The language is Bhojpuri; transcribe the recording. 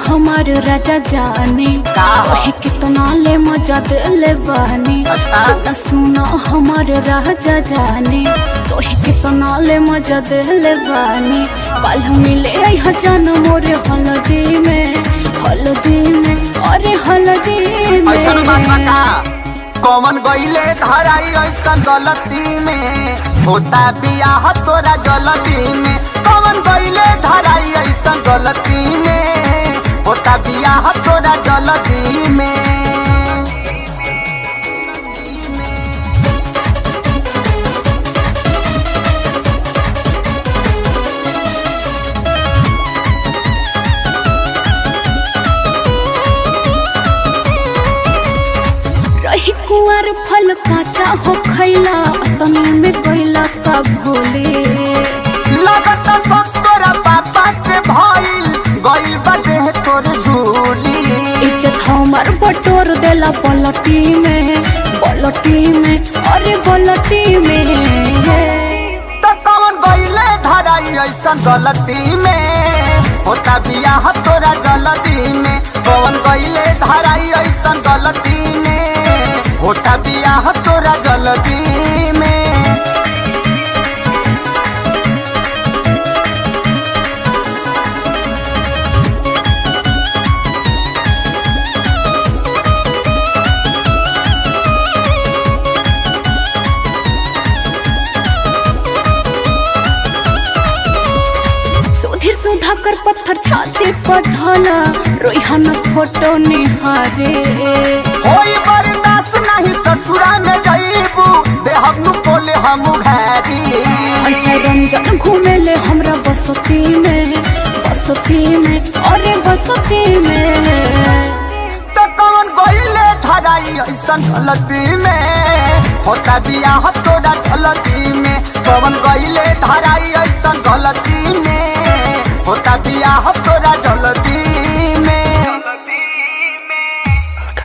हमार राजा जाने वही कितना ले मजा दिले बानी। सुना सुना हमार राजा जाने तो ही कितना ले मजा दिले बानी। कल मिले रही जान मोरे हल्दी में अरे हल्दी में। कौन गईले धराई ऐसा गलती में होता बियाह तोरा जल्दी में। कौन गईले धराई ऐसा गलती में होता बियाह तोरा जल्दी में। रही कुआर फल काचा हो खैला तनी में गईला का भोले। लगता सब तोरा पापा के भइल गइल बदे तोर झूली। इज्जत हमार बटोर देला पलटी में अरे पलटी में। तो कौन गईले धराई ऐसा गलती में होता बियाह तोरा जल्दी में। कौन गईले धराई ऐसा गलती में होता बियाह तोरा जल्दी में। सुधाकर पत्थर छाती पर ढाला रोइहन फोटो निहारे। होई बर्दाश्त नहीं ससुरा में जाइबू देहब नु कोले हम घारी। ऐसा रंजन घूमे ले हमरा बसती में अरे बसती में। तो कौन गईले धराई ऐसा गलती में होता बियाह तोरा जल्दी में। कौन गईले धराई ऐसा गलती में होता बियाह तोरा